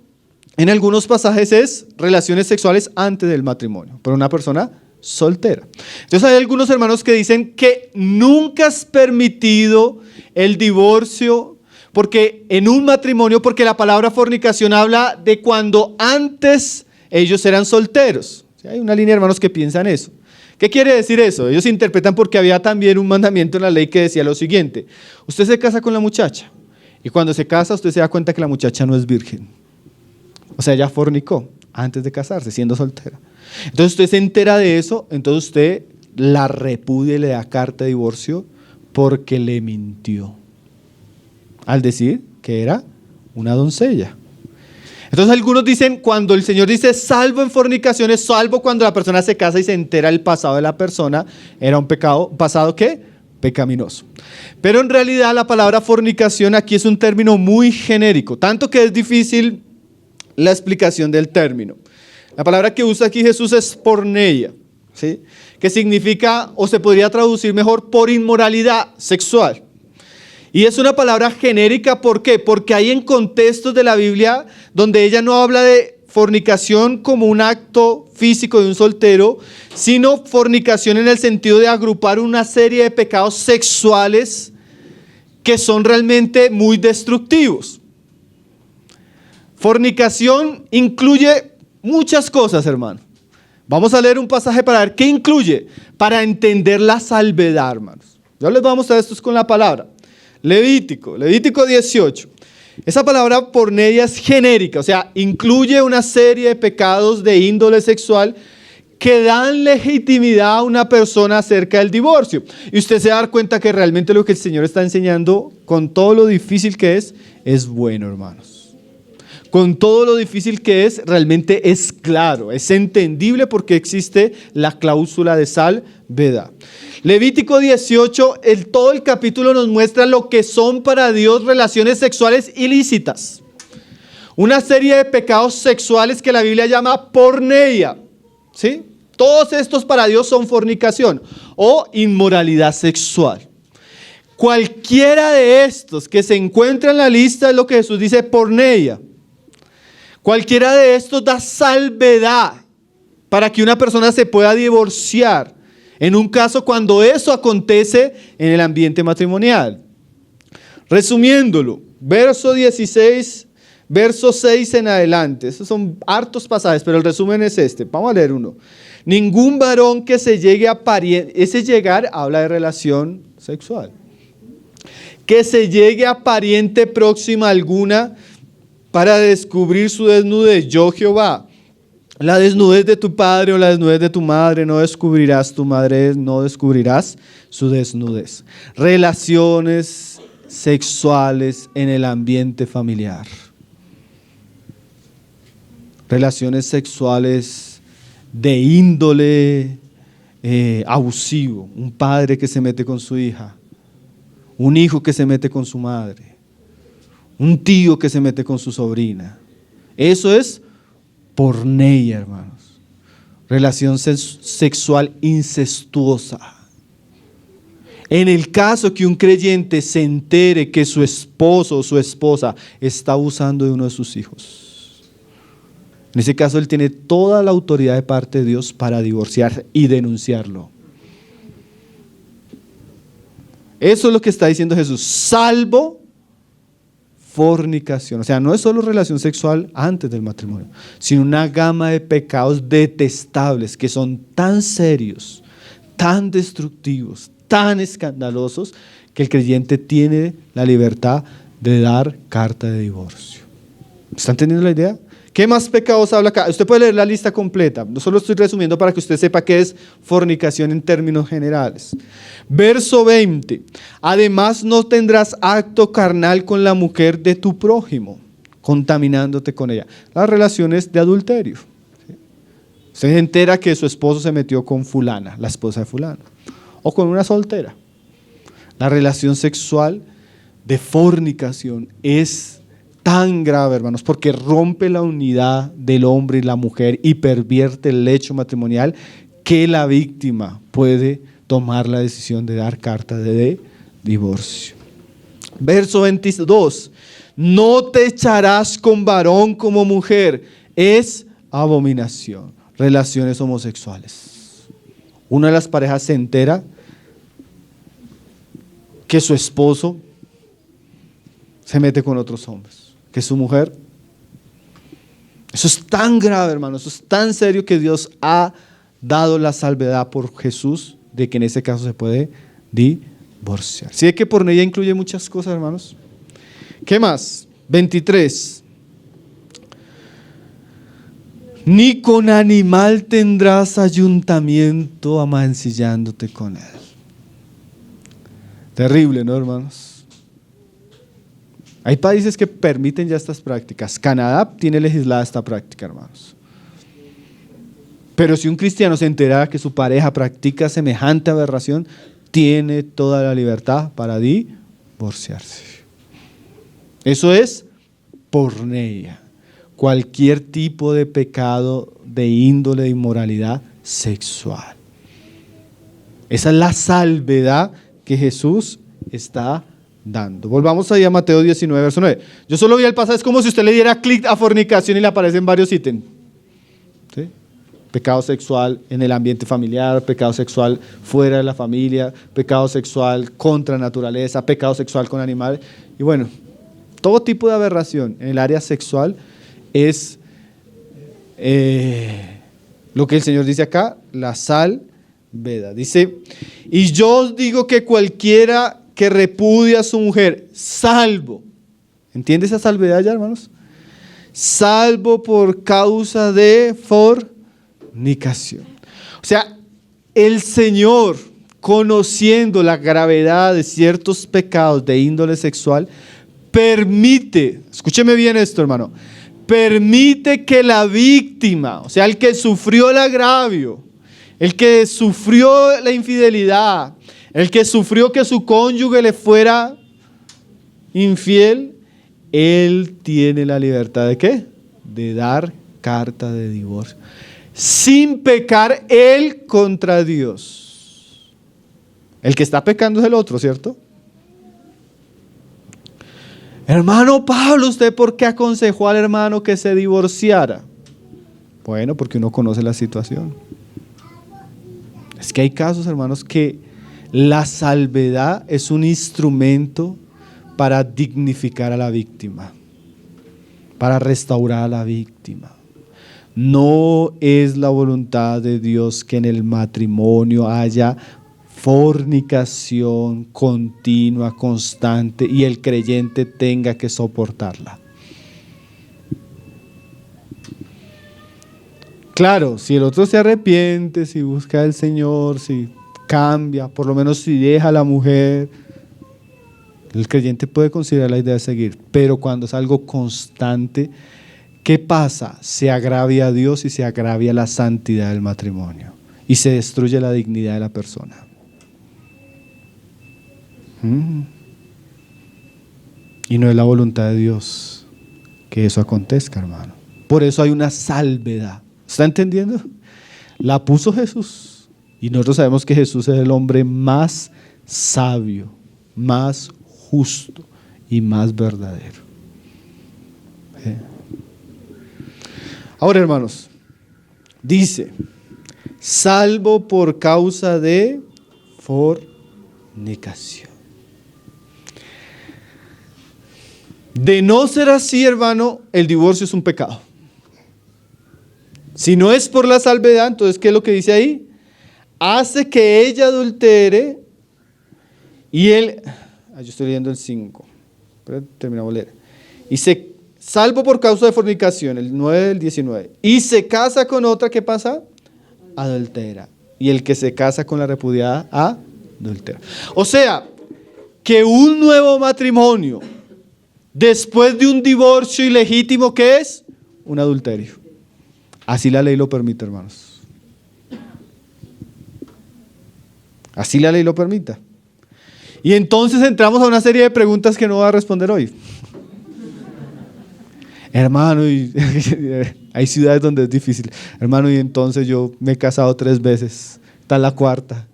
[SPEAKER 1] en algunos pasajes, es relaciones sexuales antes del matrimonio, por una persona soltera. Entonces hay algunos hermanos que dicen que nunca es permitido el divorcio porque en un matrimonio, porque la palabra fornicación habla de cuando antes ellos eran solteros. ¿Sí? Hay una línea de hermanos que piensan eso. ¿Qué quiere decir eso? Ellos interpretan porque había también un mandamiento en la ley que decía lo siguiente: usted se casa con la muchacha y cuando se casa usted se da cuenta que la muchacha no es virgen. O sea, ella fornicó antes de casarse, siendo soltera. Entonces usted se entera de eso, entonces usted la repudia y le da carta de divorcio porque le mintió al decir que era una doncella. Entonces algunos dicen, cuando el Señor dice salvo en fornicaciones, salvo cuando la persona se casa y se entera del pasado de la persona, era un pecado, ¿pasado qué? Pecaminoso. Pero en realidad la palabra fornicación aquí es un término muy genérico, tanto que es difícil la explicación del término. La palabra que usa aquí Jesús es porneia, ¿sí? Que significa, o se podría traducir mejor, por inmoralidad sexual. Y es una palabra genérica, ¿por qué? Porque hay en contextos de la Biblia donde ella no habla de fornicación como un acto físico de un soltero, sino fornicación en el sentido de agrupar una serie de pecados sexuales que son realmente muy destructivos. Fornicación incluye muchas cosas, hermano. Vamos a leer un pasaje para ver qué incluye, para entender la salvedad, hermanos. Yo les voy a mostrar esto con la palabra. Levítico 18. Esa palabra porneia es genérica, o sea, incluye una serie de pecados de índole sexual que dan legitimidad a una persona acerca del divorcio. Y usted se va a dar cuenta que realmente lo que el Señor está enseñando, con todo lo difícil que es bueno, hermanos. Con todo lo difícil que es, realmente es claro, es entendible porque existe la cláusula de salvedad. Levítico 18, todo el capítulo nos muestra lo que son para Dios relaciones sexuales ilícitas. Una serie de pecados sexuales que la Biblia llama porneia, ¿sí? Todos estos para Dios son fornicación o inmoralidad sexual. Cualquiera de estos que se encuentra en la lista es lo que Jesús dice porneia. Cualquiera de estos da salvedad para que una persona se pueda divorciar en un caso cuando eso acontece en el ambiente matrimonial. Resumiéndolo, verso 16, verso 6 en adelante. Estos son hartos pasajes, pero el resumen es este. Vamos a leer uno. Ningún varón que se llegue a pariente, ese llegar habla de relación sexual. Que se llegue a pariente próxima alguna para descubrir su desnudez. Yo, Jehová, la desnudez de tu padre o la desnudez de tu madre no descubrirás, tu madre no descubrirás su desnudez. Relaciones sexuales en el ambiente familiar. Relaciones sexuales de índole abusivo. Un padre que se mete con su hija. Un hijo que se mete con su madre. Un tío que se mete con su sobrina. Eso es porneia, hermanos. Relación sexual incestuosa. En el caso que un creyente se entere que su esposo o su esposa está abusando de uno de sus hijos, en ese caso él tiene toda la autoridad de parte de Dios para divorciar y denunciarlo. Eso es lo que está diciendo Jesús, salvo fornicación. O sea, no es solo relación sexual antes del matrimonio, sino una gama de pecados detestables que son tan serios, tan destructivos, tan escandalosos, que el creyente tiene la libertad de dar carta de divorcio. ¿Están entendiendo la idea? ¿Qué más pecados habla acá? Usted puede leer la lista completa. No solo estoy resumiendo para que usted sepa qué es fornicación en términos generales. Verso 20. Además no tendrás acto carnal con la mujer de tu prójimo, contaminándote con ella. Las relaciones de adulterio. Usted se entera que su esposo se metió con fulana, la esposa de fulano, o con una soltera. La relación sexual de fornicación es tan grave, hermanos, porque rompe la unidad del hombre y la mujer y pervierte el lecho matrimonial, que la víctima puede tomar la decisión de dar carta de divorcio. Verso 22. No te echarás con varón como mujer, es abominación. Relaciones homosexuales. Una de las parejas se entera que su esposo se mete con otros hombres, que su mujer. Eso es tan grave, hermano, eso es tan serio que Dios ha dado la salvedad por Jesús de que en ese caso se puede divorciar. ¿Sí es que porneia incluye muchas cosas, hermanos? ¿Qué más? 23. Ni con animal tendrás ayuntamiento amancillándote con él. Terrible, ¿no, hermanos? Hay países que permiten ya estas prácticas. Canadá tiene legislada esta práctica, hermanos. Pero si un cristiano se entera que su pareja practica semejante aberración, tiene toda la libertad para divorciarse. Eso es porneia. Cualquier tipo de pecado de índole de inmoralidad sexual. Esa es la salvedad que Jesús está dando. Volvamos ahí a Mateo 19, verso 9. Yo solo vi el pasaje, es como si usted le diera clic a fornicación y le aparecen varios ítems. ¿Sí? Pecado sexual en el ambiente familiar, pecado sexual fuera de la familia, pecado sexual contra naturaleza, pecado sexual con animales. Y bueno, todo tipo de aberración en el área sexual es lo que el Señor dice acá, la salvedad. Dice, y yo os digo que cualquiera que repudia a su mujer, salvo, ¿entiende esa salvedad ya, hermanos? Salvo por causa de fornicación. O sea, el Señor, conociendo la gravedad de ciertos pecados de índole sexual, permite, escúcheme bien esto, hermano, permite que la víctima, o sea, el que sufrió el agravio, el que sufrió la infidelidad, el que sufrió que su cónyuge le fuera infiel, él tiene la libertad ¿de qué? De dar carta de divorcio, sin pecar él contra Dios. El que está pecando es el otro, ¿cierto? Hermano Pablo, ¿usted por qué aconsejó al hermano que se divorciara? Bueno, porque uno conoce la situación. Es que hay casos, hermanos, que la salvedad es un instrumento para dignificar a la víctima, para restaurar a la víctima. No es la voluntad de Dios que en el matrimonio haya fornicación continua, constante, y el creyente tenga que soportarla. Claro, si el otro se arrepiente, si busca al Señor, si cambia, por lo menos si deja a la mujer, el creyente puede considerar la idea de seguir. Pero cuando es algo constante, ¿qué pasa? Se agravia a Dios y se agravia la santidad del matrimonio y se destruye la dignidad de la persona. Y no es la voluntad de Dios que eso acontezca, hermano. Por eso hay una salvedad. ¿Está entendiendo? La puso Jesús. Y nosotros sabemos que Jesús es el hombre más sabio, más justo y más verdadero. Ahora, hermanos, dice, salvo por causa de fornicación. De no ser así, hermano, el divorcio es un pecado. Si no es por la salvedad, entonces, ¿qué es lo que dice ahí? Hace que ella adultere y él, yo estoy leyendo el 5, pero terminamos de leer. Y salvo por causa de fornicación, el 9 del 19, y se casa con otra, ¿qué pasa? Adultera. Y el que se casa con la repudiada, adultera. O sea, que un nuevo matrimonio, después de un divorcio ilegítimo, ¿qué es? Un adulterio. Así la ley lo permite, hermanos. Así la ley lo permite. Y entonces entramos a una serie de preguntas que no voy a responder hoy. Hermano, hay ciudades donde es difícil. Hermano, y entonces yo me he casado 3 veces. Esta es la 4ª.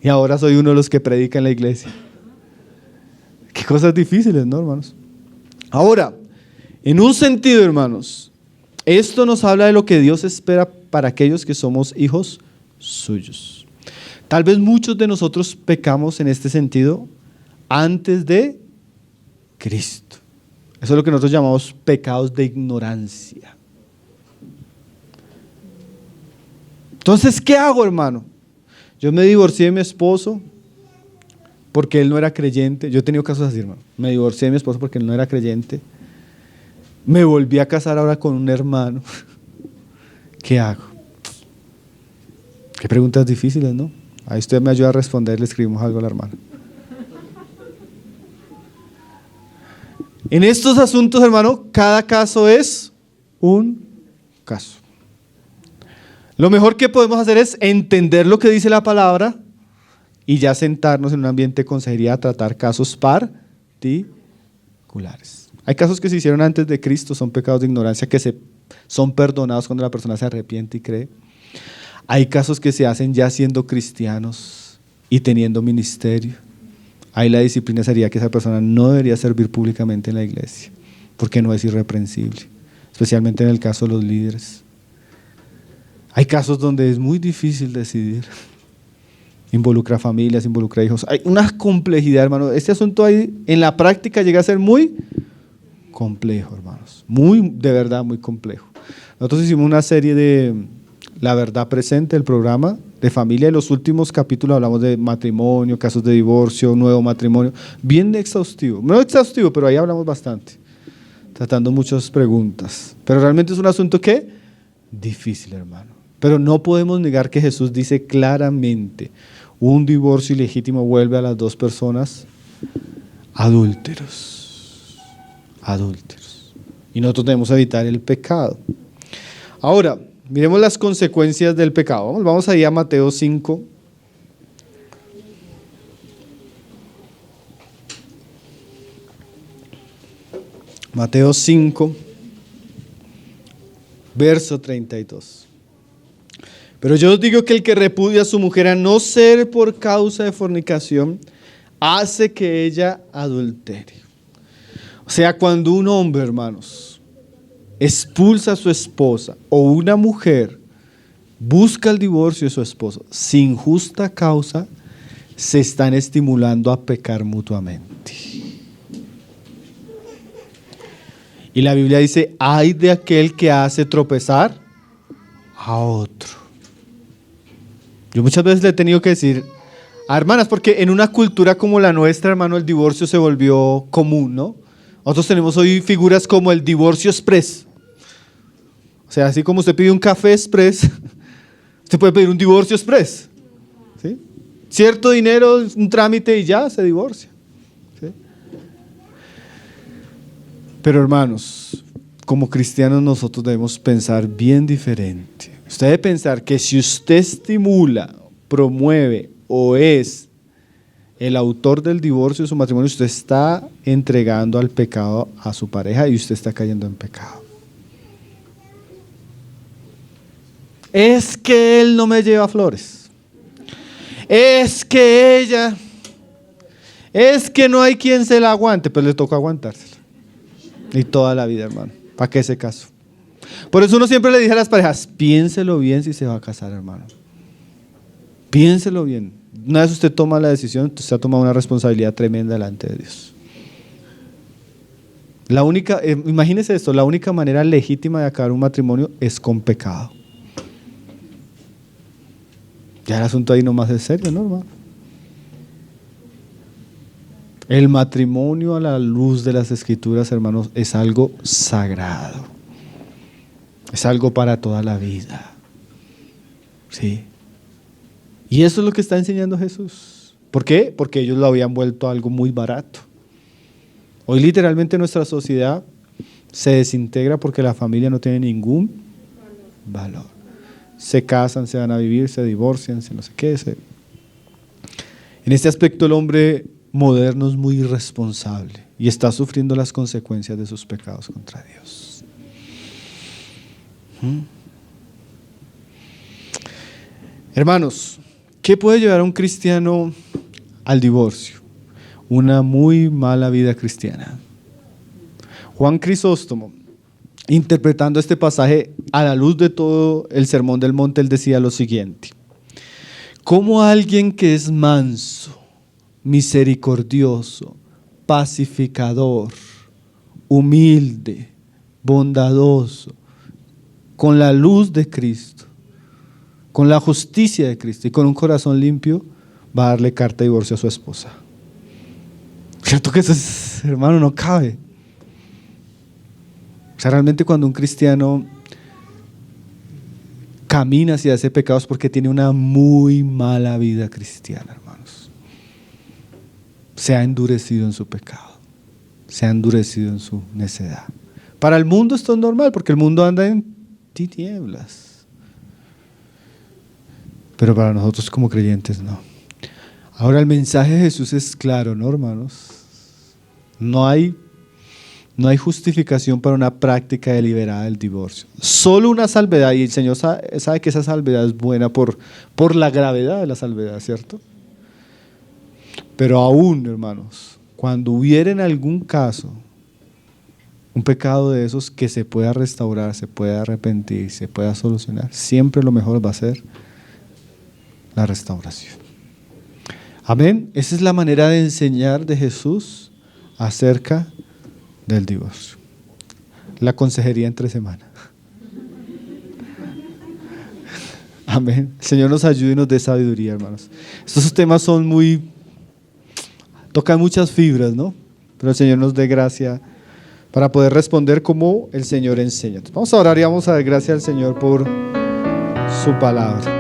[SPEAKER 1] Y ahora soy uno de los que predica en la iglesia. Qué cosas difíciles, ¿no, hermanos? Ahora, en un sentido, hermanos, esto nos habla de lo que Dios espera para aquellos que somos hijos suyos. Tal vez muchos de nosotros pecamos en este sentido antes de Cristo. Eso es lo que nosotros llamamos pecados de ignorancia. Entonces, ¿qué hago, hermano? Yo me divorcié de mi esposo porque él no era creyente. Yo he tenido casos así, hermano. Me divorcié de mi esposo porque él no era creyente. Me volví a casar ahora con un hermano. ¿Qué hago? Qué preguntas difíciles, ¿no? Ahí usted me ayuda a responder, le escribimos algo a la hermana. En estos asuntos, hermano, cada caso es un caso. Lo mejor que podemos hacer es entender lo que dice la palabra y ya sentarnos en un ambiente de consejería a tratar casos particulares. Hay casos que se hicieron antes de Cristo, son pecados de ignorancia que se son perdonados cuando la persona se arrepiente y cree. Hay casos que se hacen ya siendo cristianos y teniendo ministerio. Ahí la disciplina sería que esa persona no debería servir públicamente en la iglesia, porque no es irreprensible, especialmente en el caso de los líderes. Hay casos donde es muy difícil decidir. Involucra familias, involucra hijos. Hay una complejidad, hermano. Este asunto ahí en la práctica llega a ser muy complejo, hermanos. De verdad, muy complejo. Nosotros hicimos una serie de La Verdad Presente, el programa de familia. En los últimos capítulos hablamos de matrimonio, casos de divorcio, nuevo matrimonio. Bien exhaustivo. No exhaustivo, pero ahí hablamos bastante. Tratando muchas preguntas. Pero realmente es un asunto que difícil, hermano. Pero no podemos negar que Jesús dice claramente: un divorcio ilegítimo vuelve a las dos personas adúlteros. Adúlteros. Y nosotros debemos evitar el pecado. Ahora, miremos las consecuencias del pecado. Vamos ahí a Mateo 5. Mateo 5, verso 32. Pero yo os digo que el que repudia a su mujer a no ser por causa de fornicación, hace que ella adultere. O sea, cuando un hombre, hermanos, expulsa a su esposa o una mujer busca el divorcio de su esposo sin justa causa, se están estimulando a pecar mutuamente. Y la Biblia dice: ay de aquel que hace tropezar a otro. Yo muchas veces le he tenido que decir a hermanas, porque en una cultura como la nuestra, hermano, el divorcio se volvió común, ¿no? Nosotros tenemos hoy figuras como el divorcio express. O sea, así como usted pide un café express, usted puede pedir un divorcio express. ¿Sí? Cierto dinero, un trámite y ya se divorcia. ¿Sí? Pero hermanos, como cristianos nosotros debemos pensar bien diferente. Usted debe pensar que si usted estimula, promueve o es el autor del divorcio de su matrimonio, usted está entregando al pecado a su pareja y usted está cayendo en pecado. Es que él no me lleva flores. Es que ella, es que no hay quien se la aguante, pero le toca aguantársela. Y toda la vida, hermano. ¿Para qué ese caso? Por eso uno siempre le dice a las parejas: piénselo bien si se va a casar, hermano. Piénselo bien. Una vez usted toma la decisión, usted ha tomado una responsabilidad tremenda delante de Dios. Imagínese esto: la única manera legítima de acabar un matrimonio es con pecado. Ya el asunto ahí nomás es serio, ¿no, hermano? El matrimonio a la luz de las Escrituras, hermanos, es algo sagrado. Es algo para toda la vida. Sí. Y eso es lo que está enseñando Jesús. ¿Por qué? Porque ellos lo habían vuelto algo muy barato. Hoy literalmente nuestra sociedad se desintegra porque la familia no tiene ningún valor. Se casan, se van a vivir, se divorcian, se no sé qué. En este aspecto el hombre moderno es muy irresponsable y está sufriendo las consecuencias de sus pecados contra Dios. Hermanos, ¿qué puede llevar a un cristiano al divorcio? Una muy mala vida cristiana. Juan Crisóstomo, interpretando este pasaje a la luz de todo el Sermón del Monte, él decía lo siguiente: ¿cómo alguien que es manso, misericordioso, pacificador, humilde, bondadoso, con la luz de Cristo, con la justicia de Cristo y con un corazón limpio, va a darle carta de divorcio a su esposa? ¿Cierto que eso es, hermano, no cabe? O sea, realmente cuando un cristiano camina hacia ese pecado es porque tiene una muy mala vida cristiana, hermanos. Se ha endurecido en su pecado, se ha endurecido en su necedad. Para el mundo esto es normal, porque el mundo anda en tinieblas. Pero para nosotros como creyentes no. Ahora el mensaje de Jesús es claro, ¿no, hermanos? No hay No hay justificación para una práctica deliberada del divorcio. Solo una salvedad, y el Señor sabe que esa salvedad es buena por la gravedad de la salvedad, ¿cierto? Pero aún, hermanos, cuando hubiera en algún caso un pecado de esos que se pueda restaurar, se pueda arrepentir, se pueda solucionar, siempre lo mejor va a ser la restauración. Amén. Esa es la manera de enseñar de Jesús acerca del divorcio. La consejería entre semana. Amén. El Señor nos ayude y nos dé sabiduría, hermanos. Estos temas son tocan muchas fibras, ¿no? Pero el Señor nos dé gracia para poder responder como el Señor enseña. Entonces, vamos a orar y vamos a dar gracias al Señor por su palabra.